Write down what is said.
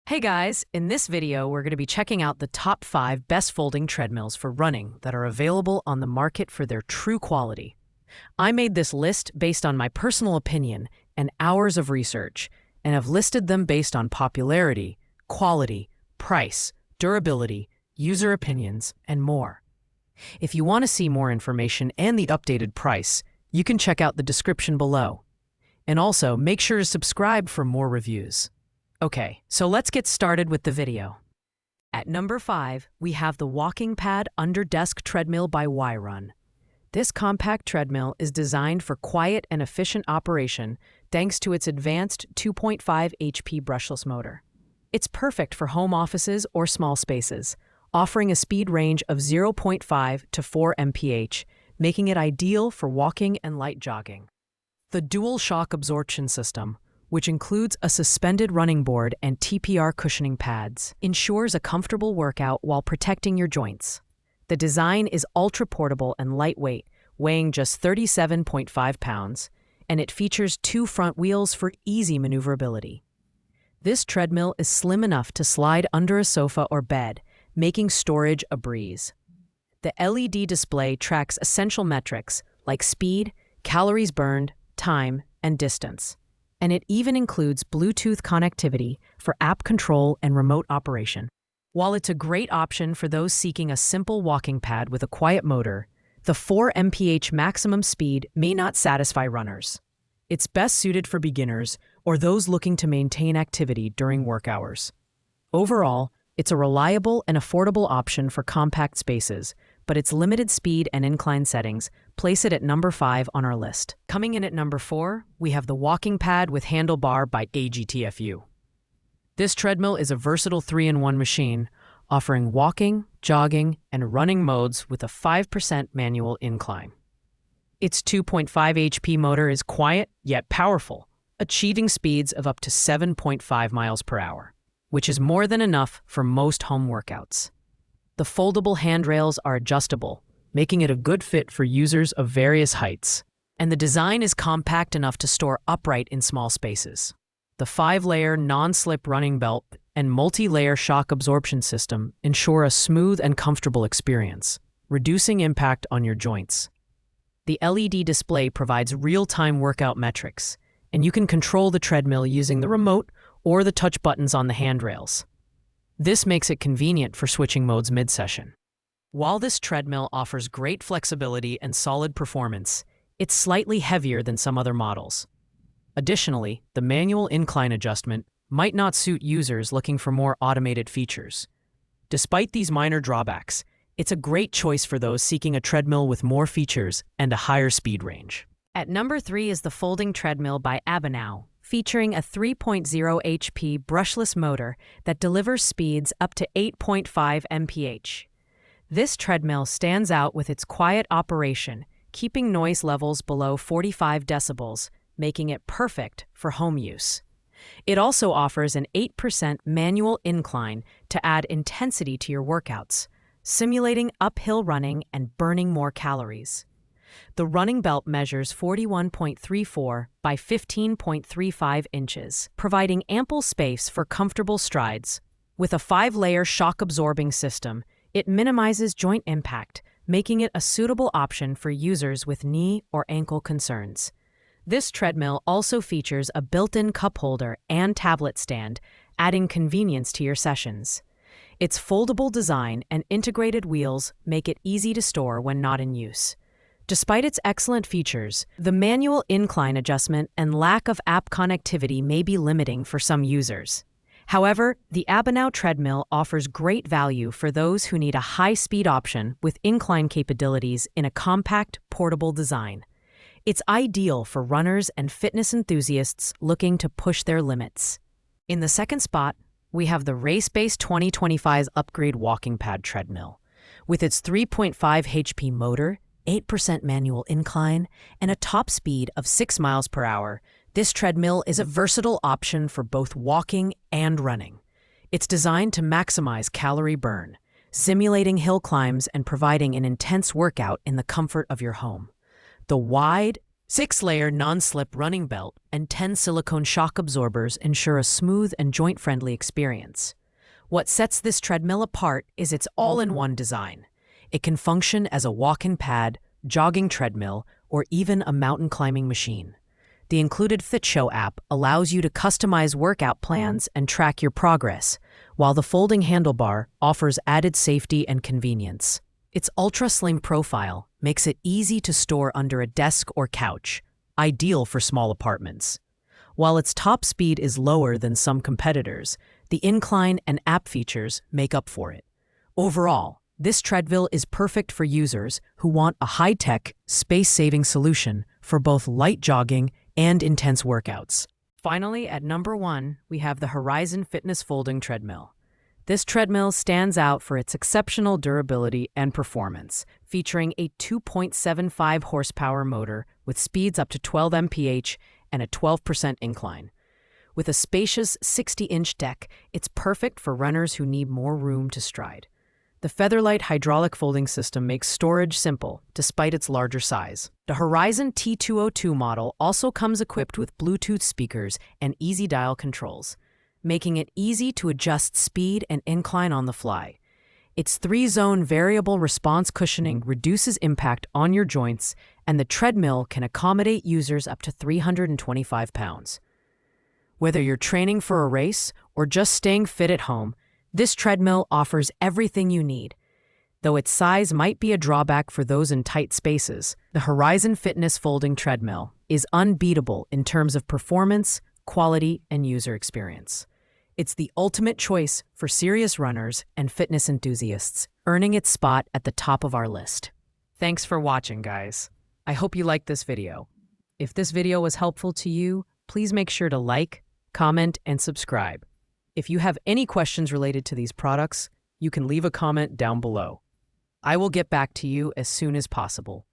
Hey guys, in this video we're going to be checking out the top 5 best folding treadmills for running that are available on the market for their true quality. I made this list based on my personal opinion and hours of research, and have listed them based on popularity, quality, price, durability, user opinions, and more. If you want to see more information and the updated price, you can check out the description below. And also, make sure to subscribe for more reviews. Okay, so let's get started with the video. At number 5, we have the Walking Pad Under Desk Treadmill by Y-Run. This compact treadmill is designed for quiet and efficient operation thanks to its advanced 2.5 HP brushless motor. It's perfect for home offices or small spaces, offering a speed range of 0.5 to 4 mph, making it ideal for walking and light jogging. The dual shock absorption system, which includes a suspended running board and TPR cushioning pads, ensures a comfortable workout while protecting your joints. The design is ultra-portable and lightweight, weighing just 37.5 pounds, and it features 2 front wheels for easy maneuverability. This treadmill is slim enough to slide under a sofa or bed, making storage a breeze. The LED display tracks essential metrics like speed, calories burned, time, and distance. And it even includes Bluetooth connectivity for app control and remote operation. While it's a great option for those seeking a simple walking pad with a quiet motor, the 4 mph maximum speed may not satisfy runners. It's best suited for beginners or those looking to maintain activity during work hours. Overall, it's a reliable and affordable option for compact spaces, but its limited speed and incline settings place it at number 5 on our list. Coming in at number 4, we have the Walking Pad with Handlebar by AGTFU. This treadmill is a versatile 3-in-1 machine, offering walking, jogging, and running modes with a 5% manual incline. Its 2.5 HP motor is quiet yet powerful, achieving speeds of up to 7.5 miles per hour, which is more than enough for most home workouts. The foldable handrails are adjustable, making it a good fit for users of various heights, and the design is compact enough to store upright in small spaces. The 5-layer non-slip running belt and multi-layer shock absorption system ensure a smooth and comfortable experience, reducing impact on your joints. The LED display provides real-time workout metrics, and you can control the treadmill using the remote or the touch buttons on the handrails. This makes it convenient for switching modes mid-session. While this treadmill offers great flexibility and solid performance, it's slightly heavier than some other models. Additionally, the manual incline adjustment might not suit users looking for more automated features. Despite these minor drawbacks, it's a great choice for those seeking a treadmill with more features and a higher speed range. At number 3 is the Folding Treadmill by Abenow, featuring a 3.0 HP brushless motor that delivers speeds up to 8.5 mph. This treadmill stands out with its quiet operation, keeping noise levels below 45 decibels, making it perfect for home use. It also offers an 8% manual incline to add intensity to your workouts, simulating uphill running and burning more calories. The running belt measures 41.34 by 15.35 inches, providing ample space for comfortable strides. With a 5-layer shock-absorbing system, it minimizes joint impact, making it a suitable option for users with knee or ankle concerns. This treadmill also features a built-in cup holder and tablet stand, adding convenience to your sessions. Its foldable design and integrated wheels make it easy to store when not in use. Despite its excellent features, the manual incline adjustment and lack of app connectivity may be limiting for some users. However, the Abenow treadmill offers great value for those who need a high-speed option with incline capabilities in a compact, portable design. It's ideal for runners and fitness enthusiasts looking to push their limits. In the second spot, we have the Race-Base 2025's Upgrade Walking Pad Treadmill. With its 3.5 HP motor, 8% manual incline, and a top speed of 6 miles per hour, this treadmill is a versatile option for both walking and running. It's designed to maximize calorie burn, simulating hill climbs and providing an intense workout in the comfort of your home. The wide, 6-layer non-slip running belt and 10 silicone shock absorbers ensure a smooth and joint-friendly experience. What sets this treadmill apart is its all-in-one design. It can function as a walk-in pad, jogging treadmill, or even a mountain climbing machine. The included FitShow app allows you to customize workout plans and track your progress, while the folding handlebar offers added safety and convenience. Its ultra-slim profile makes it easy to store under a desk or couch, ideal for small apartments. While its top speed is lower than some competitors, the incline and app features make up for it. Overall, this treadmill is perfect for users who want a high-tech, space-saving solution for both light jogging and intense workouts. Finally, at number 1, we have the Horizon Fitness Folding Treadmill. This treadmill stands out for its exceptional durability and performance, featuring a 2.75 horsepower motor with speeds up to 12 mph and a 12% incline. With a spacious 60-inch deck, it's perfect for runners who need more room to stride. The Featherlight hydraulic folding system makes storage simple, despite its larger size. The Horizon T202 model also comes equipped with Bluetooth speakers and easy dial controls, making it easy to adjust speed and incline on the fly. Its 3-zone variable response cushioning reduces impact on your joints, and the treadmill can accommodate users up to 325 pounds. Whether you're training for a race or just staying fit at home, this treadmill offers everything you need. Though its size might be a drawback for those in tight spaces, the Horizon Fitness Folding Treadmill is unbeatable in terms of performance, quality, and user experience. It's the ultimate choice for serious runners and fitness enthusiasts, earning its spot at the top of our list. Thanks for watching, guys. I hope you liked this video. If this video was helpful to you, please make sure to like, comment, and subscribe. If you have any questions related to these products, you can leave a comment down below. I will get back to you as soon as possible.